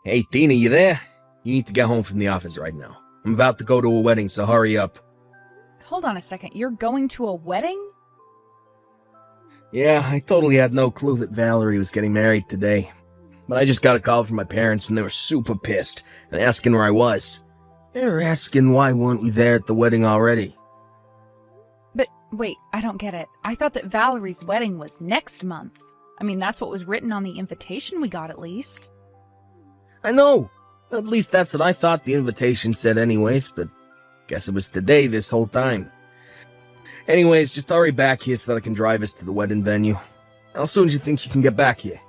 Hey, Tina, you there? You need to get home from the office right now. I'm about to go to a wedding, so hurry up. Hold on a second, you're going to a wedding? Yeah, I totally had no clue that Valerie was getting married today. But I just got a call from my parents and they were super pissed and asking where I was. They were asking why weren't we there at the wedding already. But wait, I don't get it. I thought that Valerie's wedding was next month. I mean, that's what was written on the invitation we got at least. I know. At least that's what I thought the invitation said anyways, but guess it was today this whole time. Anyways, just hurry back here so that I can drive us to the wedding venue. How soon do you think you can get back here?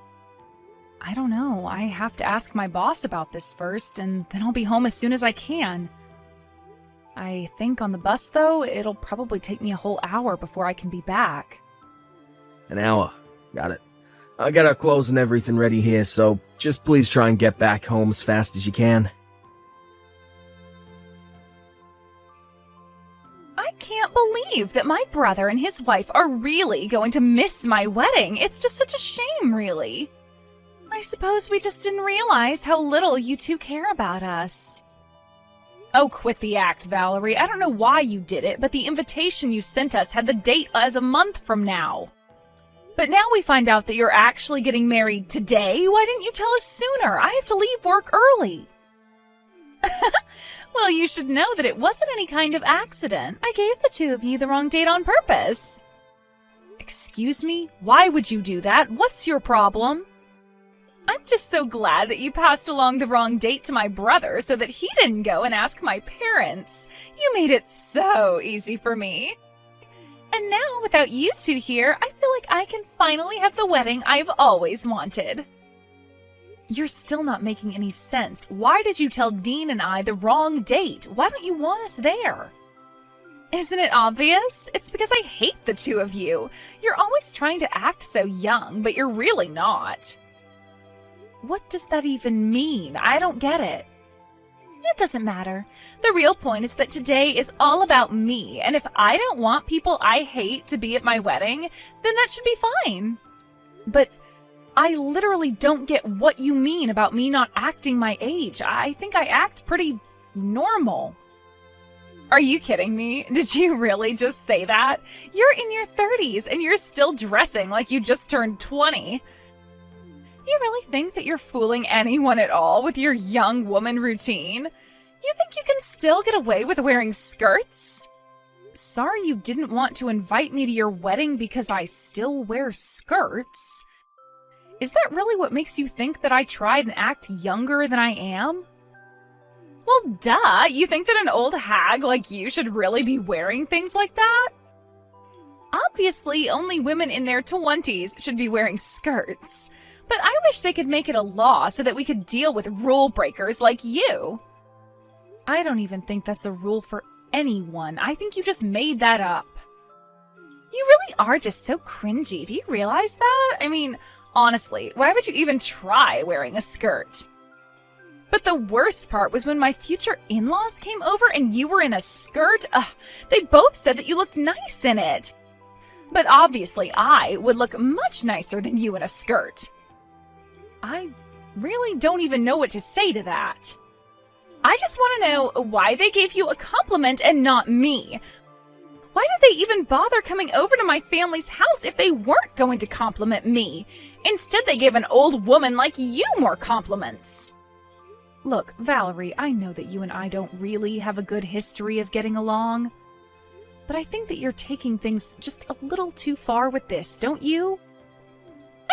I don't know. I have to ask my boss about this first, and then I'll be home as soon as I can. I think on the bus, though, it'll probably take me a whole hour before I can be back. An hour. Got it. I got our clothes and everything ready here, so just please try and get back home as fast as you can. I can't believe that my brother and his wife are really going to miss my wedding. It's just such a shame, really. I suppose we just didn't realize how little you two care about us. Oh, quit the act, Valerie. I don't know why you did it, but the invitation you sent us had the date as a month from now. But now we find out that you're actually getting married today. Why didn't you tell us sooner? I have to leave work early. Well, you should know that it wasn't any kind of accident. I gave the two of you the wrong date on purpose. Excuse me? Why would you do that? What's your problem? I'm just so glad that you passed along the wrong date to my brother so that he didn't go and ask my parents. You made it so easy for me. And now, without you two here, I feel like I can finally have the wedding I've always wanted. You're still not making any sense. Why did you tell Dean and I the wrong date? Why don't you want us there? Isn't it obvious? It's because I hate the two of you. You're always trying to act so young, but you're really not. What does that even mean? I don't get it. It doesn't matter. The real point is that today is all about me, and if I don't want people I hate to be at my wedding, then that should be fine. But I literally don't get what you mean about me not acting my age. I think I act pretty normal. Are you kidding me? Did you really just say that? You're in your 30s and you're still dressing like you just turned 20. You really think that you're fooling anyone at all with your young woman routine? You think you can still get away with wearing skirts? Sorry you didn't want to invite me to your wedding because I still wear skirts. Is that really what makes you think that I tried and act younger than I am? Well, duh. You think that an old hag like you should really be wearing things like that? Obviously, only women in their 20s should be wearing skirts. But I wish they could make it a law so that we could deal with rule breakers like you. I don't even think that's a rule for anyone. I think you just made that up. You really are just so cringy. Do you realize that? I mean, honestly, why would you even try wearing a skirt? But the worst part was when my future in-laws came over and you were in a skirt. They both said that you looked nice in it. But obviously I would look much nicer than you in a skirt. I really don't even know what to say to that. I just want to know why they gave you a compliment and not me. Why did they even bother coming over to my family's house if they weren't going to compliment me? Instead, they gave an old woman like you more compliments. Look, Valerie, I know that you and I don't really have a good history of getting along, but I think that you're taking things just a little too far with this, don't you?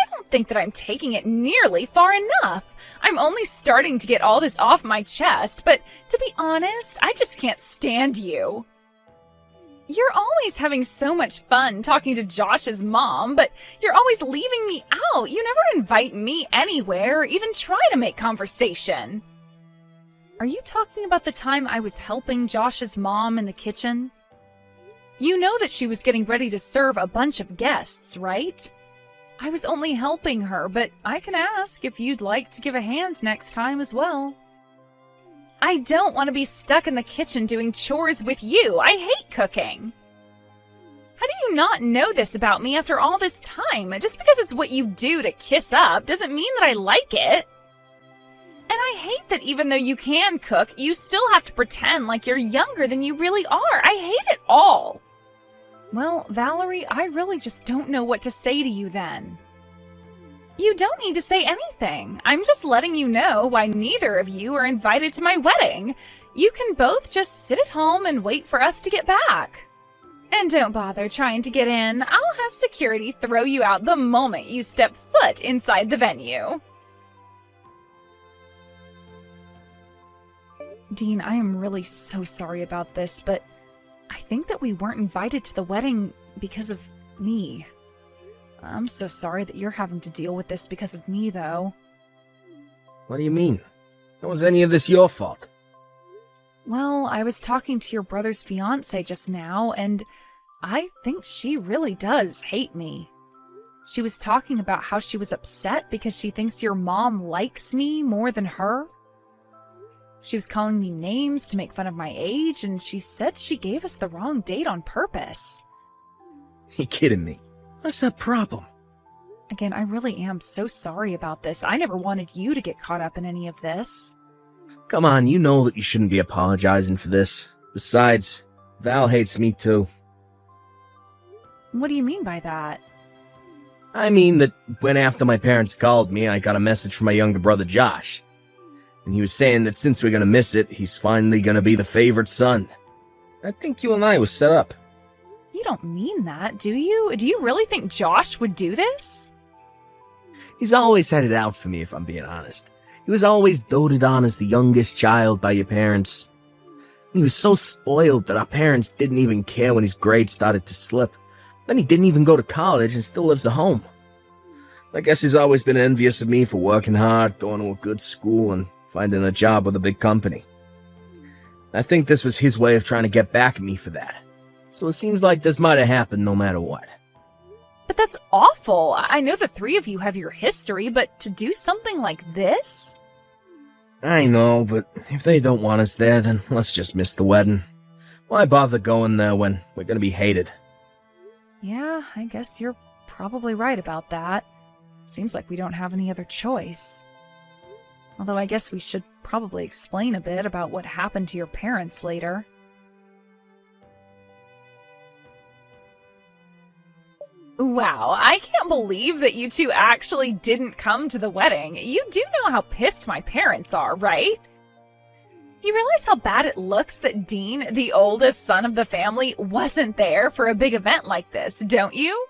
I don't think that I'm taking it nearly far enough. I'm only starting to get all this off my chest, but to be honest, I just can't stand you. You're always having so much fun talking to Josh's mom, but you're always leaving me out. You never invite me anywhere or even try to make conversation. Are you talking about the time I was helping Josh's mom in the kitchen? You know that she was getting ready to serve a bunch of guests, right? I was only helping her, but I can ask if you'd like to give a hand next time as well. I don't want to be stuck in the kitchen doing chores with you. I hate cooking. How do you not know this about me after all this time? Just because it's what you do to kiss up doesn't mean that I like it. And I hate that even though you can cook, you still have to pretend like you're younger than you really are. I hate it all. Well, Valerie, I really just don't know what to say to you then. You don't need to say anything. I'm just letting you know why neither of you are invited to my wedding. You can both just sit at home and wait for us to get back. And don't bother trying to get in. I'll have security throw you out the moment you step foot inside the venue. Dean, I am really so sorry about this, but I think that we weren't invited to the wedding because of me. I'm so sorry that you're having to deal with this because of me, though. What do you mean? How was any of this your fault? Well, I was talking to your brother's fiancé just now, and I think she really does hate me. She was talking about how she was upset because she thinks your mom likes me more than her. She was calling me names to make fun of my age, and she said she gave us the wrong date on purpose. You kidding me? What's the problem? Again, I really am so sorry about this. I never wanted you to get caught up in any of this. Come on, you know that you shouldn't be apologizing for this. Besides, Val hates me too. What do you mean by that? I mean that when after my parents called me, I got a message from my younger brother Josh. And he was saying that since we're gonna miss it, he's finally gonna be the favorite son. I think you and I was set up. You don't mean that, do you? Do you really think Josh would do this? He's always had it out for me, if I'm being honest. He was always doted on as the youngest child by your parents. He was so spoiled that our parents didn't even care when his grades started to slip. Then he didn't even go to college and still lives at home. I guess he's always been envious of me for working hard, going to a good school, and finding a job with a big company. I think this was his way of trying to get back at me for that. So it seems like this might have happened no matter what. But that's awful. I know the three of you have your history, but to do something like this? I know, but if they don't want us there, then let's just miss the wedding. Why bother going there when we're gonna be hated? Yeah, I guess you're probably right about that. Seems like we don't have any other choice. Although I guess we should probably explain a bit about what happened to your parents later. Wow, I can't believe that you two actually didn't come to the wedding. You do know how pissed my parents are, right? You realize how bad it looks that Dean, the oldest son of the family, wasn't there for a big event like this, don't you?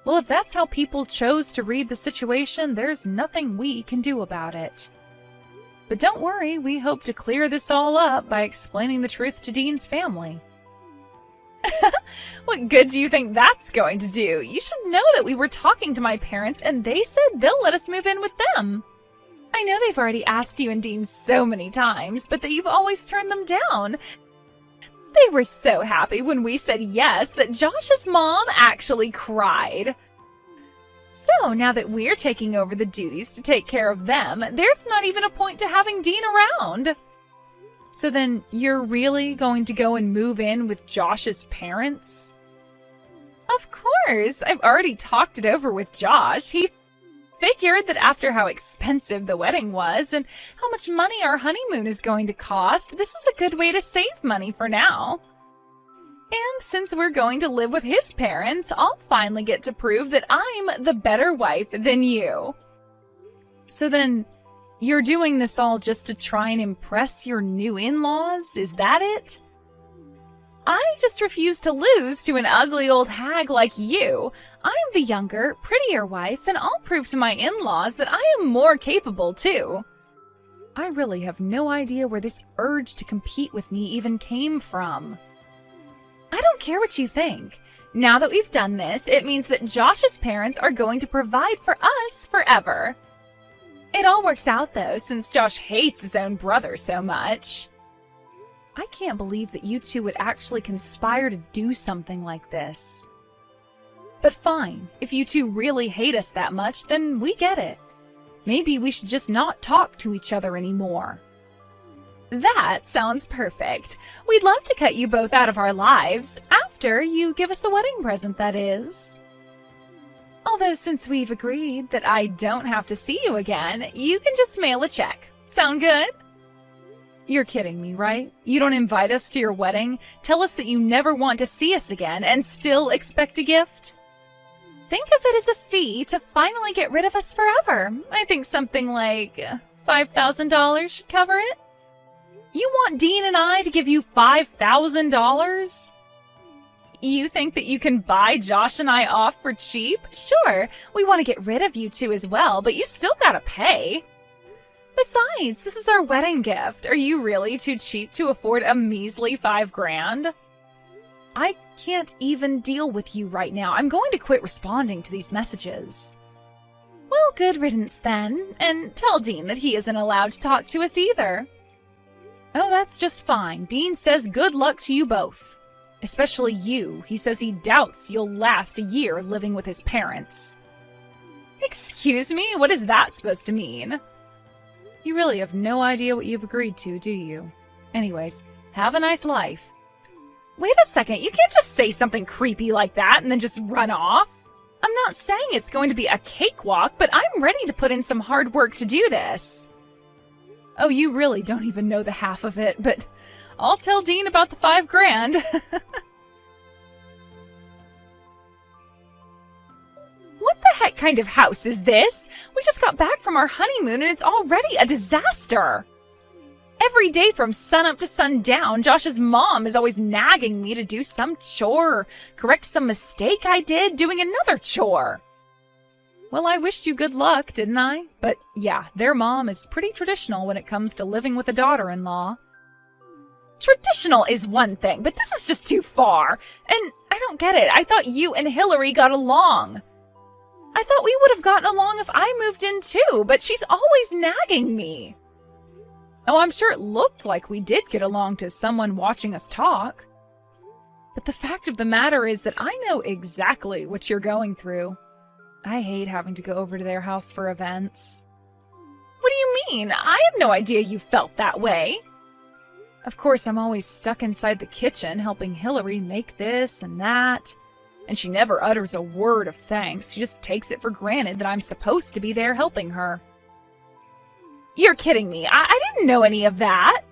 Well, if that's how people chose to read the situation, there's nothing we can do about it. But don't worry, we hope to clear this all up by explaining the truth to Dean's family. What good do you think that's going to do? You should know that we were talking to my parents and they said they'll let us move in with them. I know they've already asked you and Dean so many times, but that you've always turned them down. They were so happy when we said yes that Josh's mom actually cried. So now that we're taking over the duties to take care of them, there's not even a point to having Dean around. So then, you're really going to go and move in with Josh's parents? Of course! I've already talked it over with Josh. He figured that after how expensive the wedding was and how much money our honeymoon is going to cost, this is a good way to save money for now. And since we're going to live with his parents, I'll finally get to prove that I'm the better wife than you. So then, you're doing this all just to try and impress your new in-laws? Is that it? I just refuse to lose to an ugly old hag like you. I'm the younger, prettier wife, and I'll prove to my in-laws that I am more capable too. I really have no idea where this urge to compete with me even came from. I don't care what you think. Now that we've done this, it means that Josh's parents are going to provide for us forever. It all works out, though, since Josh hates his own brother so much. I can't believe that you two would actually conspire to do something like this. But fine, if you two really hate us that much, then we get it. Maybe we should just not talk to each other anymore. That sounds perfect. We'd love to cut you both out of our lives, after you give us a wedding present, that is. Although since we've agreed that I don't have to see you again, you can just mail a check. Sound good? You're kidding me, right? You don't invite us to your wedding, tell us that you never want to see us again, and still expect a gift? Think of it as a fee to finally get rid of us forever. I think something like $5,000 should cover it. You want Dean and I to give you $5,000? You think that you can buy Josh and I off for cheap? Sure, we want to get rid of you two as well, but you still gotta pay. Besides, this is our wedding gift. Are you really too cheap to afford a measly $5,000? I can't even deal with you right now. I'm going to quit responding to these messages. Well, good riddance then, and tell Dean that he isn't allowed to talk to us either. Oh, that's just fine. Dean says good luck to you both. Especially you. He says he doubts you'll last a year living with his parents. Excuse me? What is that supposed to mean? You really have no idea what you've agreed to, do you? Anyways, have a nice life. Wait a second, you can't just say something creepy like that and then just run off. I'm not saying it's going to be a cakewalk, but I'm ready to put in some hard work to do this. Oh, you really don't even know the half of it, but I'll tell Dean about the $5,000. What the heck kind of house is this? We just got back from our honeymoon and it's already a disaster. Every day from sunup to sundown, Josh's mom is always nagging me to do some chore or correct some mistake I did doing another chore. Well, I wished you good luck, didn't I? But yeah, their mom is pretty traditional when it comes to living with a daughter-in-law. Traditional is one thing, but this is just too far. And I don't get it. I thought you and Hillary got along. I thought we would have gotten along if I moved in too, but she's always nagging me. Oh, I'm sure it looked like we did get along to someone watching us talk. But the fact of the matter is that I know exactly what you're going through. I hate having to go over to their house for events. What do you mean? I have no idea you felt that way. Of course, I'm always stuck inside the kitchen helping Hillary make this and that. And she never utters a word of thanks. She just takes it for granted that I'm supposed to be there helping her. You're kidding me. I didn't know any of that.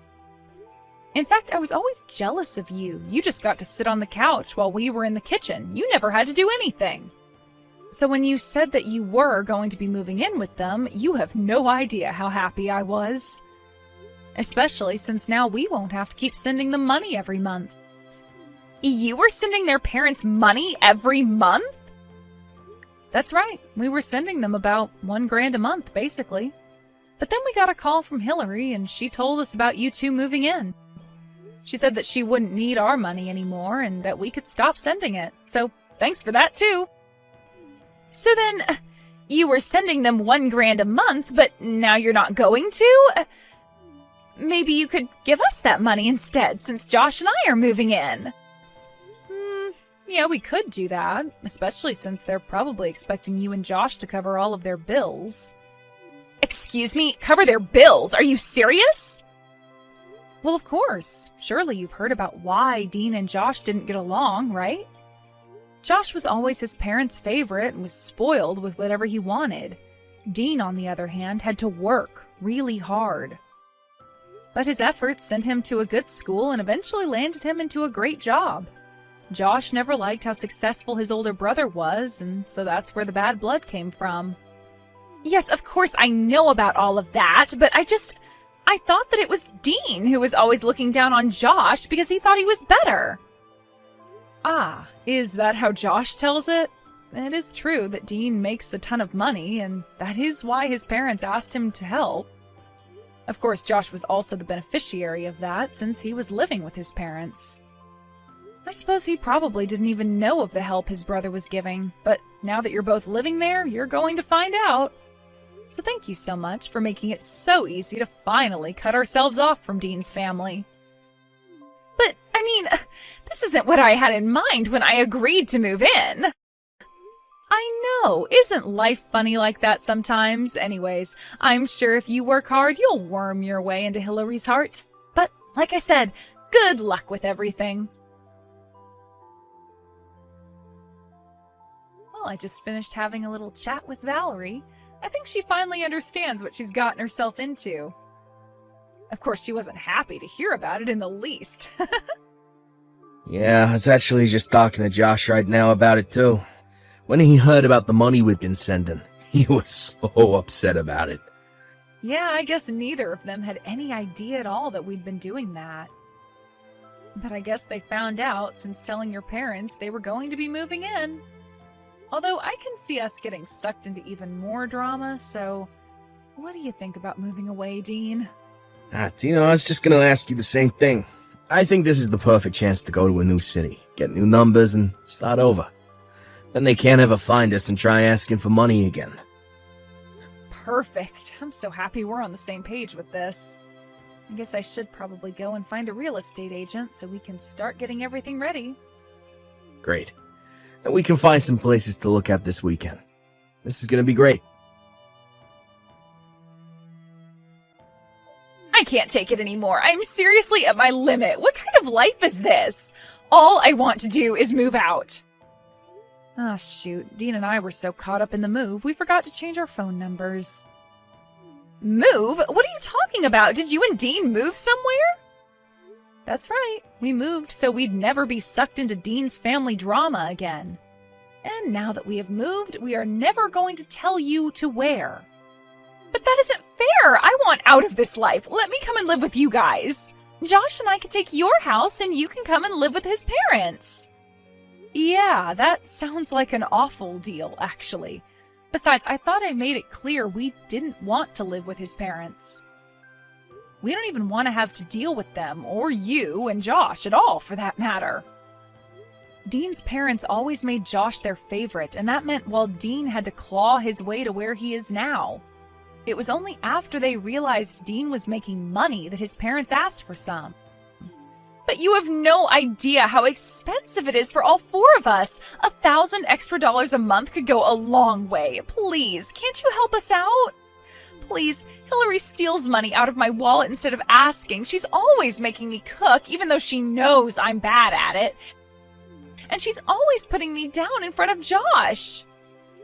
In fact, I was always jealous of you. You just got to sit on the couch while we were in the kitchen. You never had to do anything. So when you said that you were going to be moving in with them, you have no idea how happy I was. Especially since now we won't have to keep sending them money every month. You were sending their parents money every month? That's right. We were sending them about $1,000 a month, basically. But then we got a call from Hillary, and she told us about you two moving in. She said that she wouldn't need our money anymore, and that we could stop sending it. So, thanks for that, too. So then, you were sending them $1,000 a month, but now you're not going to? Maybe you could give us that money instead, since Josh and I are moving in. Yeah, we could do that, especially since they're probably expecting you and Josh to cover all of their bills. Excuse me? Cover their bills? Are you serious? Well, of course. Surely you've heard about why Dean and Josh didn't get along, right? Josh was always his parents' favorite and was spoiled with whatever he wanted. Dean, on the other hand, had to work really hard. But his efforts sent him to a good school and eventually landed him into a great job. Josh never liked how successful his older brother was, and so that's where the bad blood came from. Yes, of course I know about all of that, but I thought that it was Dean who was always looking down on Josh because he thought he was better. Ah, is that how Josh tells it? It is true that Dean makes a ton of money, and that is why his parents asked him to help. Of course, Josh was also the beneficiary of that since he was living with his parents. I suppose he probably didn't even know of the help his brother was giving, but now that you're both living there, you're going to find out. So thank you so much for making it so easy to finally cut ourselves off from Dean's family. But, I mean, this isn't what I had in mind when I agreed to move in. I know, isn't life funny like that sometimes? Anyways, I'm sure if you work hard, you'll worm your way into Hillary's heart. But, like I said, good luck with everything. Well, I just finished having a little chat with Valerie. I think she finally understands what she's gotten herself into. Of course, she wasn't happy to hear about it in the least. Yeah, I was actually just talking to Josh right now about it too. When he heard about the money we'd been sending, he was so upset about it. Yeah, I guess neither of them had any idea at all that we'd been doing that. But I guess they found out since telling your parents they were going to be moving in. Although I can see us getting sucked into even more drama, so what do you think about moving away, Dean? Tino, I was just gonna ask you the same thing. I think this is the perfect chance to go to a new city, get new numbers, and start over. Then they can't ever find us and try asking for money again. Perfect. I'm so happy we're on the same page with this. I guess I should probably go and find a real estate agent so we can start getting everything ready. Great. And we can find some places to look at this weekend. This is gonna be great. I can't take it anymore. I'm seriously at my limit. What kind of life is this? All I want to do is move out. Ah, shoot. Dean and I were so caught up in the move, we forgot to change our phone numbers. Move? What are you talking about? Did you and Dean move somewhere? That's right. We moved so we'd never be sucked into Dean's family drama again. And now that we have moved, we are never going to tell you to where. But that isn't fair! I want out of this life! Let me come and live with you guys! Josh and I can take your house and you can come and live with his parents! Yeah, that sounds like an awful deal, actually. Besides, I thought I made it clear we didn't want to live with his parents. We don't even want to have to deal with them, or you and Josh at all, for that matter. Dean's parents always made Josh their favorite, and that meant while Dean had to claw his way to where he is now. It was only after they realized Dean was making money that his parents asked for some. But you have no idea how expensive it is for all four of us. $1,000 extra a month could go a long way. Please, can't you help us out? Please, Hillary steals money out of my wallet instead of asking. She's always making me cook, even though she knows I'm bad at it. And she's always putting me down in front of Josh.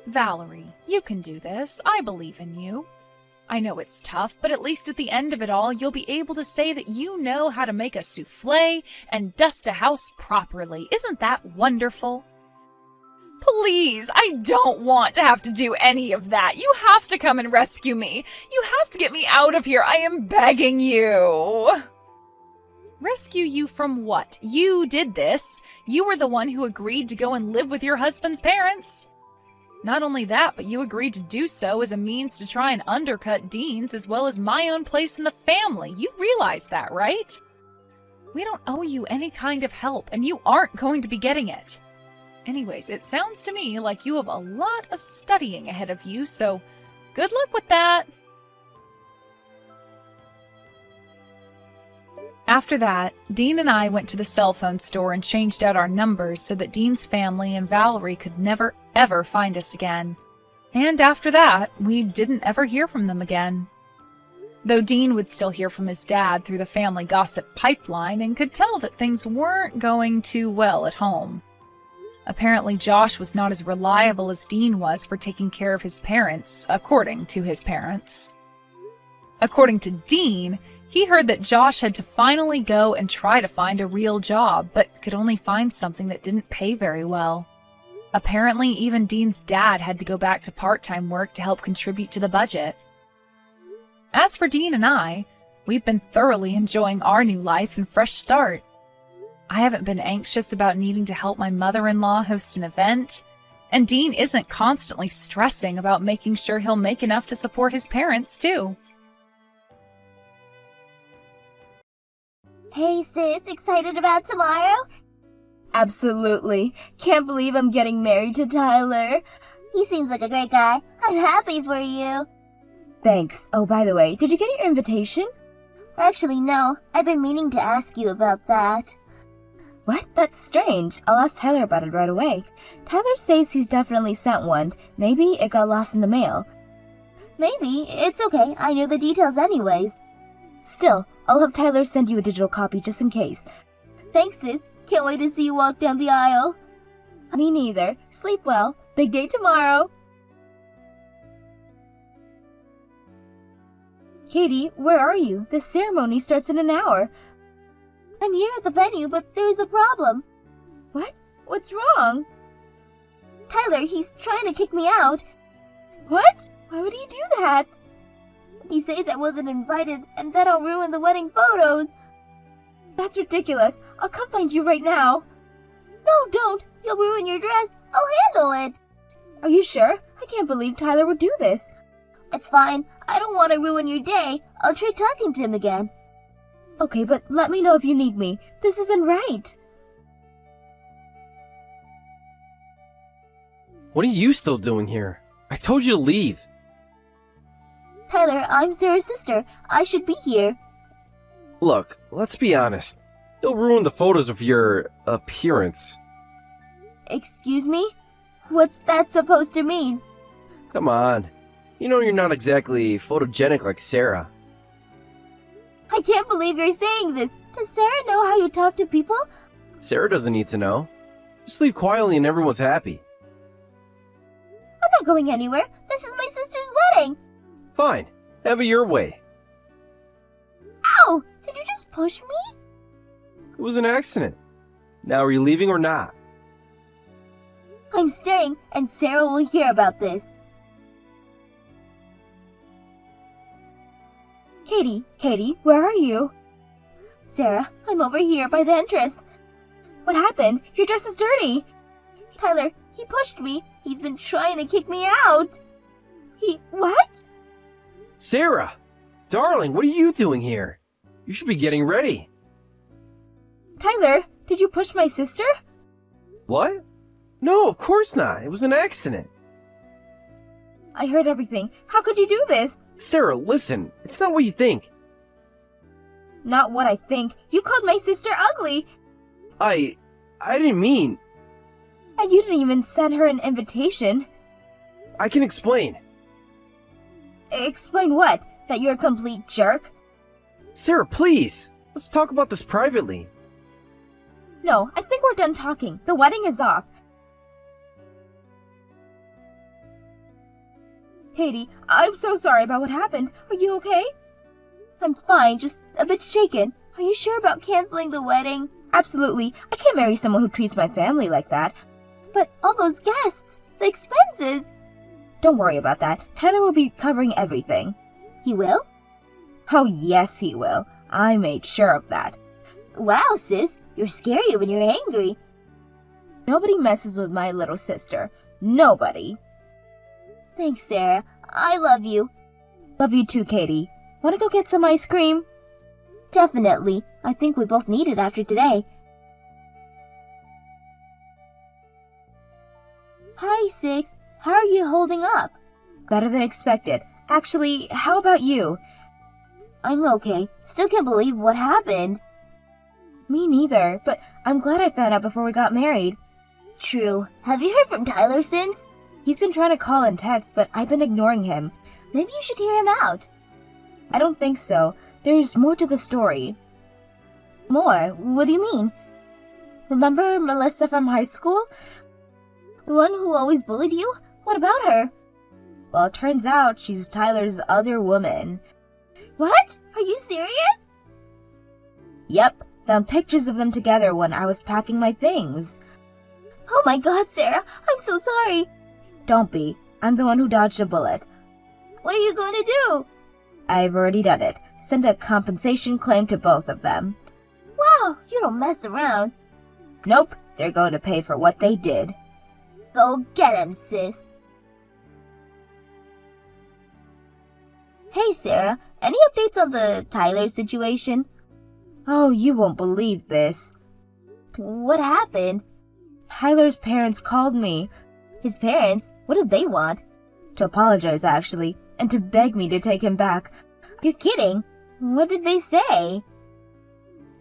Valerie, you can do this. I believe in you. I know it's tough, but at least at the end of it all, you'll be able to say that you know how to make a souffle and dust a house properly. Isn't that wonderful? Please, I don't want to have to do any of that. You have to come and rescue me. You have to get me out of here. I am begging you. Rescue you from what? You did this. You were the one who agreed to go and live with your husband's parents. Not only that, but you agreed to do so as a means to try and undercut Dean's as well as my own place in the family. You realize that, right? We don't owe you any kind of help, and you aren't going to be getting it. Anyways, it sounds to me like you have a lot of studying ahead of you, so good luck with that. After that, Dean and I went to the cell phone store and changed out our numbers so that Dean's family and Valerie could never, ever find us again. And after that, we didn't ever hear from them again. Though Dean would still hear from his dad through the family gossip pipeline and could tell that things weren't going too well at home. Apparently, Josh was not as reliable as Dean was for taking care of his parents, according to his parents. According to Dean, he heard that Josh had to finally go and try to find a real job, but could only find something that didn't pay very well. Apparently, even Dean's dad had to go back to part-time work to help contribute to the budget. As for Dean and I, we've been thoroughly enjoying our new life and fresh start. I haven't been anxious about needing to help my mother-in-law host an event, and Dean isn't constantly stressing about making sure he'll make enough to support his parents, too. Hey sis, excited about tomorrow? Absolutely. Can't believe I'm getting married to Tyler. He seems like a great guy. I'm happy for you. Thanks. Oh, by the way, did you get your invitation? Actually, no. I've been meaning to ask you about that. What? That's strange. I'll ask Tyler about it right away. Tyler says he's definitely sent one. Maybe it got lost in the mail. Maybe. It's okay. I know the details anyways. Still, I'll have Tyler send you a digital copy just in case. Thanks, sis. Can't wait to see you walk down the aisle. Me neither. Sleep well. Big day tomorrow. Katie, where are you? The ceremony starts in an hour. I'm here at the venue, but there's a problem. What? What's wrong? Tyler, he's trying to kick me out. What? Why would he do that? He says I wasn't invited and that I'll ruin the wedding photos. That's ridiculous. I'll come find you right now. No, don't. You'll ruin your dress. I'll handle it. Are you sure? I can't believe Tyler would do this. It's fine. I don't want to ruin your day. I'll try talking to him again. Okay, but let me know if you need me. This isn't right. What are you still doing here? I told you to leave. Tyler, I'm Sarah's sister. I should be here. Look, let's be honest. They'll ruin the photos of your appearance. Excuse me? What's that supposed to mean? Come on. You know you're not exactly photogenic like Sarah. I can't believe you're saying this. Does Sarah know how you talk to people? Sarah doesn't need to know. Just leave quietly and everyone's happy. I'm not going anywhere. This is my sister's wedding. Fine. Have it your way. Ow! Did you just push me? It was an accident. Now are you leaving or not? I'm staying, and Sarah will hear about this. Katie, where are you? Sarah, I'm over here by the entrance. What happened? Your dress is dirty. Tyler, he pushed me. He's been trying to kick me out. What? Sarah! Darling, what are you doing here? You should be getting ready. Tyler, did you push my sister? What? No, of course not. It was an accident. I heard everything. How could you do this? Sarah, listen. It's not what you think. Not what I think. You called my sister ugly. I didn't mean... And you didn't even send her an invitation. I can explain. Explain what? That you're a complete jerk? Sarah, please. Let's talk about this privately. No, I think we're done talking. The wedding is off. Katie, I'm so sorry about what happened. Are you okay? I'm fine, just a bit shaken. Are you sure about canceling the wedding? Absolutely. I can't marry someone who treats my family like that. But all those guests, the expenses. Don't worry about that. Tyler will be covering everything. He will? Oh, yes, he will. I made sure of that. Wow, sis, you're scary when you're angry. Nobody messes with my little sister. Nobody. Thanks, Sarah. I love you. Love you too, Katie. Want to go get some ice cream? Definitely. I think we both need it after today. Hi, Six. How are you holding up? Better than expected. Actually, how about you? I'm okay. Still can't believe what happened. Me neither, but I'm glad I found out before we got married. True. Have you heard from Tyler since? He's been trying to call and text, but I've been ignoring him. Maybe you should hear him out. I don't think so. There's more to the story. More? What do you mean? Remember Melissa from high school? The one who always bullied you? What about her? Well, it turns out she's Tyler's other woman. What? Are you serious? Yep. Found pictures of them together when I was packing my things. Oh my god, Sarah. I'm so sorry. Don't be. I'm the one who dodged a bullet. What are you going to do? I've already done it. Sent a compensation claim to both of them. Wow, you don't mess around. Nope, they're going to pay for what they did. Go get him, sis. Hey, Sarah, any updates on the Tyler situation? Oh, you won't believe this. What happened? Tyler's parents called me. His parents? What did they want? To apologize, actually, and to beg me to take him back. You're kidding? What did they say?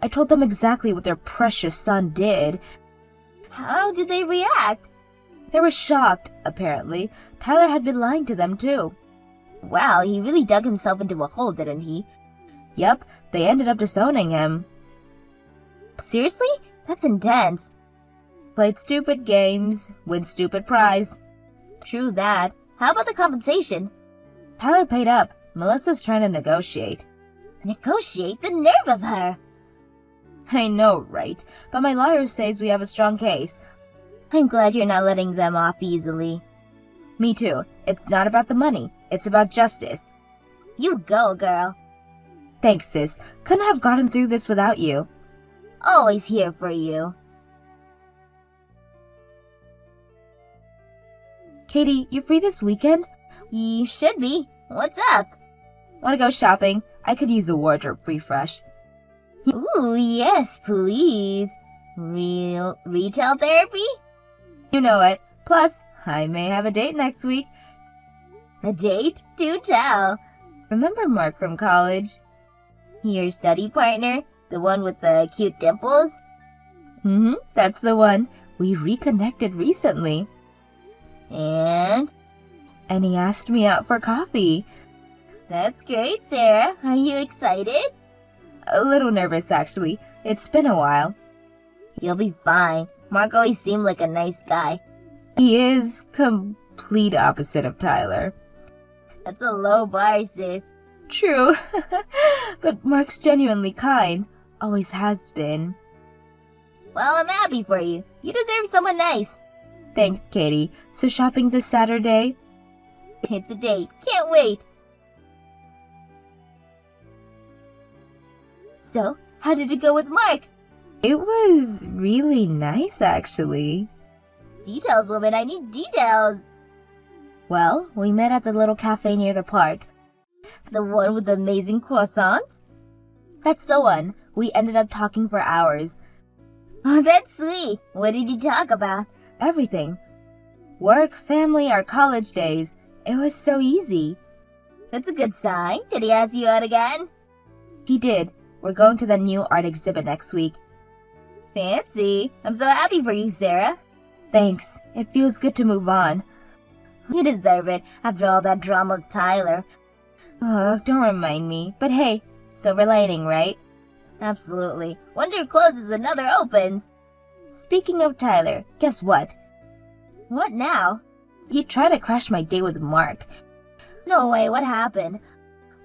I told them exactly what their precious son did. How did they react? They were shocked, apparently. Tyler had been lying to them, too. Wow, he really dug himself into a hole, didn't he? Yep, they ended up disowning him. Seriously? That's intense. Played stupid games, win stupid prize. True that. How about the compensation? Tyler paid up. Melissa's trying to negotiate. Negotiate? The nerve of her! I know, right? But my lawyer says we have a strong case. I'm glad you're not letting them off easily. Me too. It's not about the money. It's about justice. You go, girl. Thanks, sis. Couldn't have gotten through this without you. Always here for you. Katie, you free this weekend? Ye should be. What's up? Want to go shopping? I could use a wardrobe refresh. Ooh, yes, please. Retail therapy? You know it. Plus, I may have a date next week. A date? Do tell. Remember Mark from college? Your study partner? The one with the cute dimples? That's the one. We reconnected recently. And he asked me out for coffee. That's great, Sarah. Are you excited? A little nervous, actually. It's been a while. You'll be fine. Mark always seemed like a nice guy. He is complete opposite of Tyler. That's a low bar, sis. True. But Mark's genuinely kind. Always has been. Well, I'm happy for you. You deserve someone nice. Thanks, Katie. So shopping this Saturday? It's a date. Can't wait. So, how did it go with Mark? It was really nice, actually. Details, woman. I need details. Well, we met at the little cafe near the park. The one with the amazing croissants? That's the one. We ended up talking for hours. Oh, that's sweet. What did you talk about? Everything. Work, family, our college days. It was so easy. That's a good sign. Did he ask you out again? He did. We're going to the new art exhibit next week. Fancy. I'm so happy for you, Sarah. Thanks. It feels good to move on. You deserve it after all that drama with Tyler. Oh, don't remind me. But hey, silver lining, right? Absolutely. One door closes, another opens. Speaking of Tyler, guess what? What now? He tried to crash my date with Mark. No way, what happened?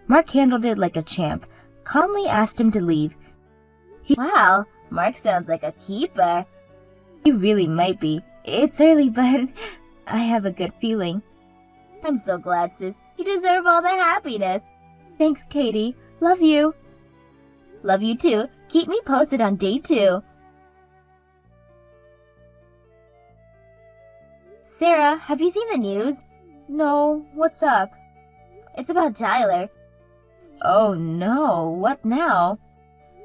Mark handled it like a champ. Calmly asked him to leave. Wow, Mark sounds like a keeper. He really might be. It's early, but I have a good feeling. I'm so glad, sis. You deserve all the happiness. Thanks, Katie. Love you. Love you too. Keep me posted on day 2. Sarah, have you seen the news? No, what's up? It's about Tyler. Oh no, what now?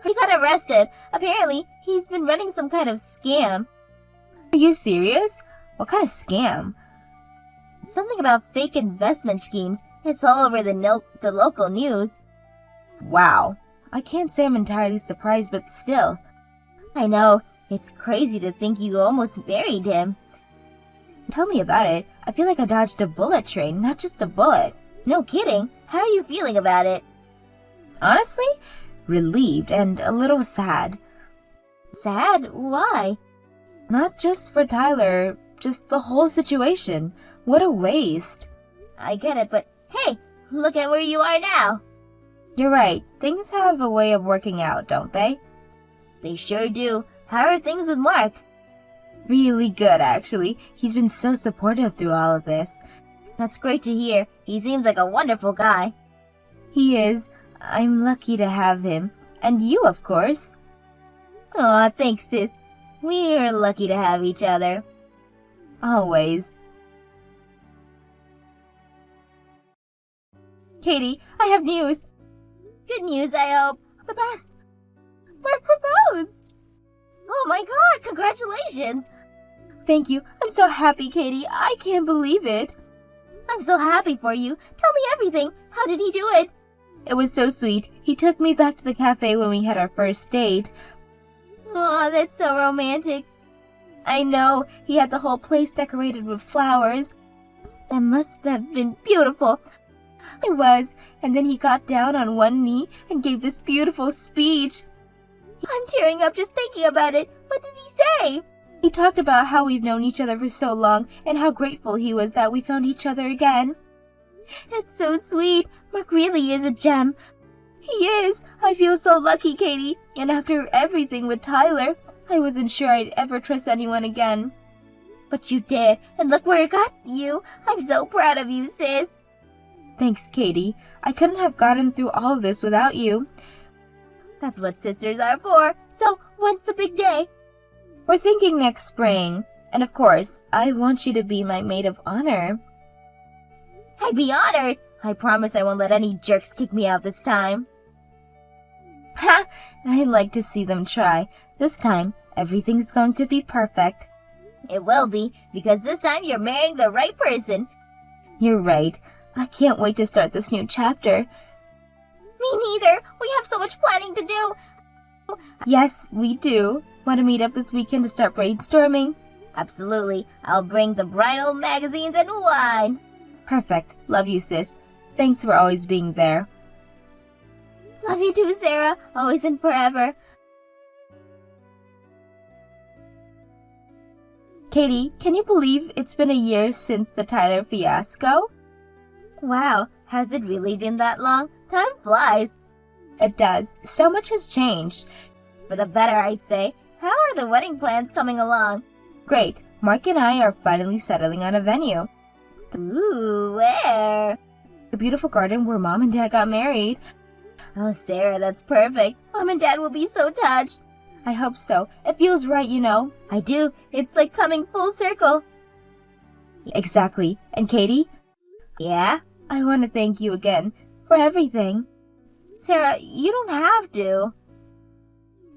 He got arrested. Apparently, he's been running some kind of scam. Are you serious? What kind of scam? Something about fake investment schemes. It's all over the local news. Wow. I can't say I'm entirely surprised, but still. I know. It's crazy to think you almost married him. Tell me about it. I feel like I dodged a bullet train, not just a bullet. No kidding. How are you feeling about it? Honestly, relieved and a little sad. Sad? Why? Not just for Tyler, just the whole situation. What a waste. I get it, but hey, look at where you are now. You're right. Things have a way of working out, don't they? They sure do. How are things with Mark? Really good, actually. He's been so supportive through all of this. That's great to hear. He seems like a wonderful guy. He is. I'm lucky to have him. And you, of course. Aw, thanks, sis. We're lucky to have each other. Always. Katie, I have news. Good news, I hope. The best. Mark proposed. Oh my god, congratulations. Thank you. I'm so happy, Katie. I can't believe it. I'm so happy for you. Tell me everything. How did he do it? It was so sweet. He took me back to the cafe when we had our first date. Aw, that's so romantic. I know. He had the whole place decorated with flowers. That must have been beautiful. It was. And then he got down on one knee and gave this beautiful speech. I'm tearing up just thinking about it. What did he say? He talked about how we've known each other for so long and how grateful he was that we found each other again. That's so sweet. Mark really is a gem. He is. I feel so lucky, Katie. And after everything with Tyler, I wasn't sure I'd ever trust anyone again. But you did, and look where it got you. I'm so proud of you, sis. Thanks, Katie. I couldn't have gotten through all of this without you. That's what sisters are for. So, when's the big day? We're thinking next spring. And of course, I want you to be my maid of honor. I'd be honored. I promise I won't let any jerks kick me out this time. Ha! I'd like to see them try. This time, everything's going to be perfect. It will be, because this time you're marrying the right person. You're right. I can't wait to start this new chapter. Me neither. We have so much planning to do. Yes, we do. Want to meet up this weekend to start brainstorming? Absolutely. I'll bring the bridal magazines and wine. Perfect. Love you, sis. Thanks for always being there. Love you too, Sarah. Always and forever. Katie, can you believe it's been a year since the Tyler fiasco? Wow, has it really been that long? Time flies. It does. So much has changed. For the better, I'd say. How are the wedding plans coming along? Great. Mark and I are finally settling on a venue. Ooh, where? The beautiful garden where Mom and Dad got married. Oh, Sarah, that's perfect. Mom and Dad will be so touched. I hope so. It feels right, you know. I do. It's like coming full circle. Exactly. And Katie? Yeah? I want to thank you again for everything. Sarah, you don't have to.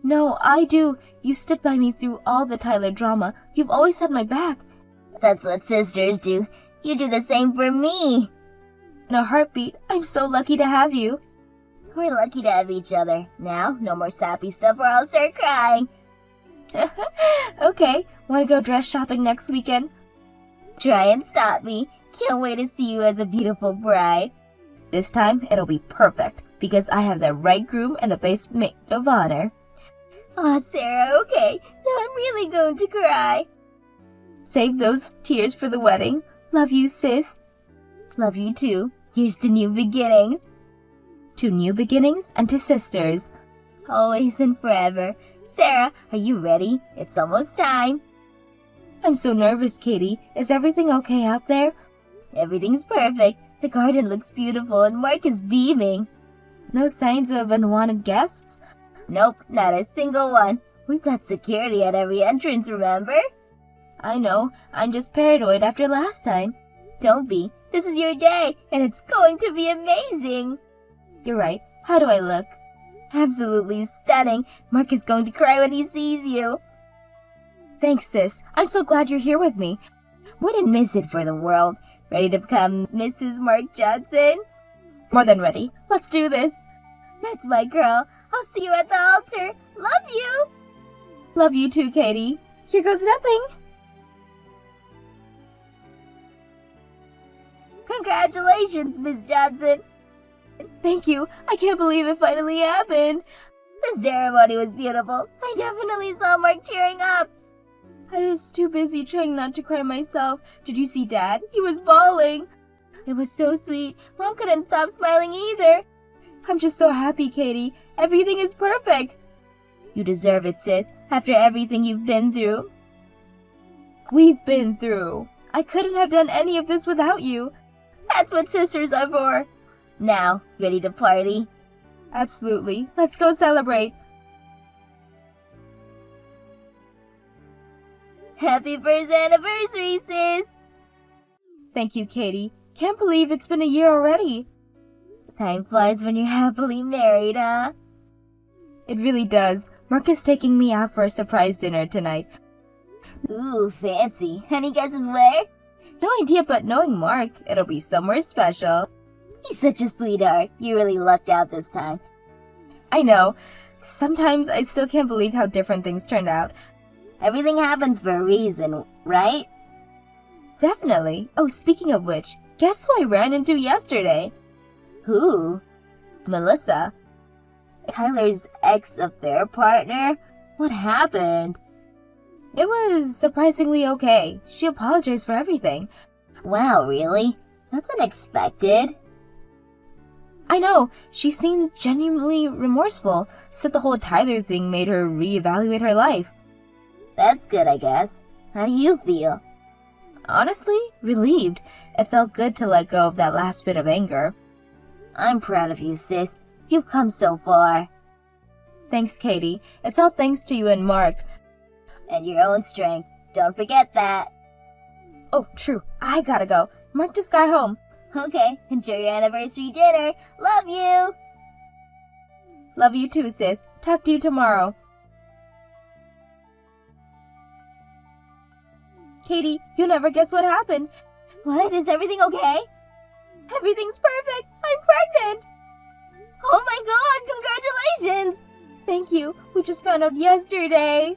No, I do. You stood by me through all the Tyler drama. You've always had my back. That's what sisters do. You do the same for me. In a heartbeat, I'm so lucky to have you. We're lucky to have each other. Now, no more sappy stuff or I'll start crying. Okay, want to go dress shopping next weekend? Try and stop me. Can't wait to see you as a beautiful bride. This time, it'll be perfect, because I have the right groom and the best maid of honor. Aw, Sarah, okay. Now I'm really going to cry. Save those tears for the wedding. Love you, sis. Love you too. Here's to new beginnings. To new beginnings and to sisters. Always and forever. Sarah, are you ready? It's almost time. I'm so nervous, Katie. Is everything okay out there? Everything's perfect. The garden looks beautiful and Mark is beaming. No signs of unwanted guests? Nope, not a single one. We've got security at every entrance, remember? I know. I'm just paranoid after last time. Don't be. This is your day, and it's going to be amazing. You're right. How do I look? Absolutely stunning. Mark is going to cry when he sees you. Thanks, sis. I'm so glad you're here with me. Wouldn't miss it for the world. Ready to become Mrs. Mark Johnson? More than ready. Let's do this. That's my girl. I'll see you at the altar. Love you. Love you too, Katie. Here goes nothing. Congratulations, Miss Johnson. Thank you. I can't believe it finally happened. The ceremony was beautiful. I definitely saw Mark tearing up. I was too busy trying not to cry myself. Did you see Dad? He was bawling. It was so sweet. Mom couldn't stop smiling either. I'm just so happy, Katie. Everything is perfect. You deserve it, sis, after everything you've been through. We've been through. I couldn't have done any of this without you. That's what sisters are for. Now, ready to party? Absolutely. Let's go celebrate. Happy first anniversary, sis! Thank you, Katie. Can't believe it's been a year already. Time flies when you're happily married, huh? It really does. Mark is taking me out for a surprise dinner tonight. Ooh, fancy. Any guesses where? No idea, but knowing Mark, it'll be somewhere special. He's such a sweetheart. You really lucked out this time. I know. Sometimes I still can't believe how different things turned out. Everything happens for a reason, right? Definitely. Oh, speaking of which, guess who I ran into yesterday? Who? Melissa. Tyler's ex-affair partner? What happened? It was surprisingly okay. She apologized for everything. Wow, really? That's unexpected. I know, she seemed genuinely remorseful, said the whole Tyler thing made her reevaluate her life. That's good, I guess. How do you feel? Honestly, relieved. It felt good to let go of that last bit of anger. I'm proud of you, sis. You've come so far. Thanks, Katie. It's all thanks to you and Mark. And your own strength. Don't forget that. Oh, true. I gotta go. Mark just got home. Okay, enjoy your anniversary dinner. Love you! Love you too, sis. Talk to you tomorrow. Katie, you'll never guess what happened. What? Is everything okay? Everything's perfect. I'm pregnant. Oh my god, congratulations! Thank you. We just found out yesterday.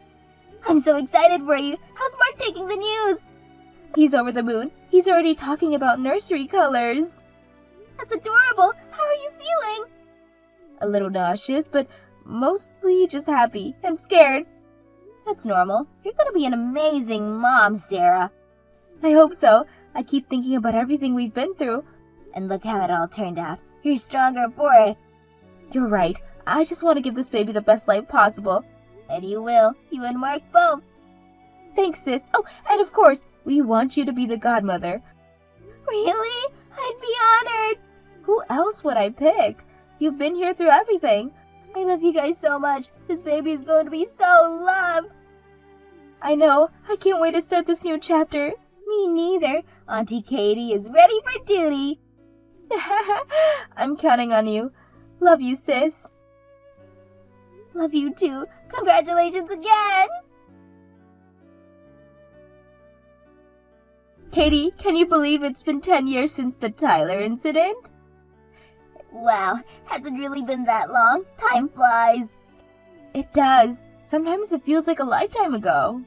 I'm so excited for you. How's Mark taking the news? He's over the moon. He's already talking about nursery colors. That's adorable. How are you feeling? A little nauseous, but mostly just happy and scared. That's normal. You're gonna be an amazing mom, Sarah. I hope so. I keep thinking about everything we've been through. And look how it all turned out. You're stronger for it. You're right. I just want to give this baby the best life possible. And you will. You and Mark both. Thanks, sis. Oh, and of course, we want you to be the godmother. Really? I'd be honored. Who else would I pick? You've been here through everything. I love you guys so much. This baby is going to be so loved. I know. I can't wait to start this new chapter. Me neither. Auntie Katie is ready for duty. I'm counting on you. Love you, sis. Love you too. Congratulations again. Katie, can you believe it's been 10 years since the Tyler incident? Wow, hasn't really been that long. Time flies. It does. Sometimes it feels like a lifetime ago.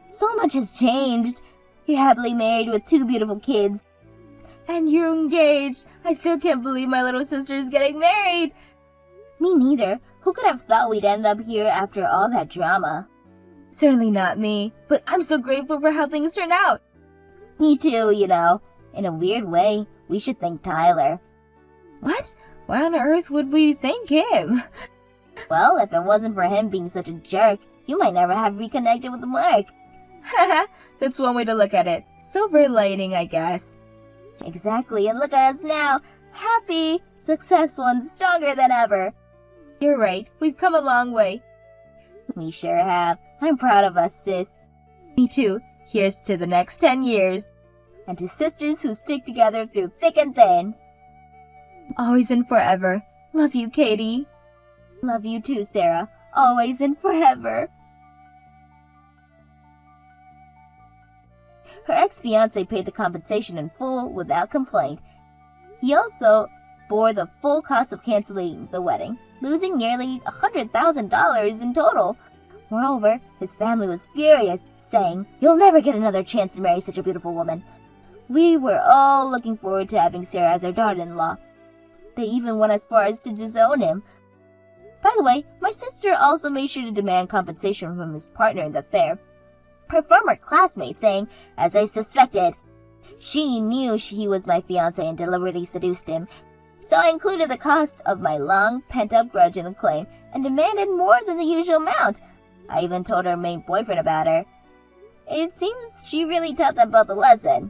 So much has changed. You're happily married with 2 beautiful kids. And you're engaged. I still can't believe my little sister is getting married. Me neither. Who could have thought we'd end up here after all that drama? Certainly not me, but I'm so grateful for how things turned out. Me too, you know. In a weird way, we should thank Tyler. What? Why on earth would we thank him? Well, if it wasn't for him being such a jerk, you might never have reconnected with Mark. Haha, that's one way to look at it. Silver lining, I guess. Exactly, and look at us now. Happy, successful, and stronger than ever. You're right, we've come a long way. We sure have. I'm proud of us, sis. Me too. Here's to the next 10 years. And to sisters who stick together through thick and thin. Always and forever. Love you, Katie. Love you too, Sarah. Always and forever. Her ex-fiancé paid the compensation in full without complaint. He also bore the full cost of canceling the wedding, losing nearly $100,000 in total. Moreover, his family was furious, saying, "You'll never get another chance to marry such a beautiful woman." We were all looking forward to having Sarah as our daughter-in-law. They even went as far as to disown him. By the way, my sister also made sure to demand compensation from his partner in the affair. Her former classmate saying, as I suspected, she knew he was my fiancé and deliberately seduced him. So I included the cost of my long pent-up grudge in the claim and demanded more than the usual amount. I even told her main boyfriend about her. It seems she really taught them both a lesson.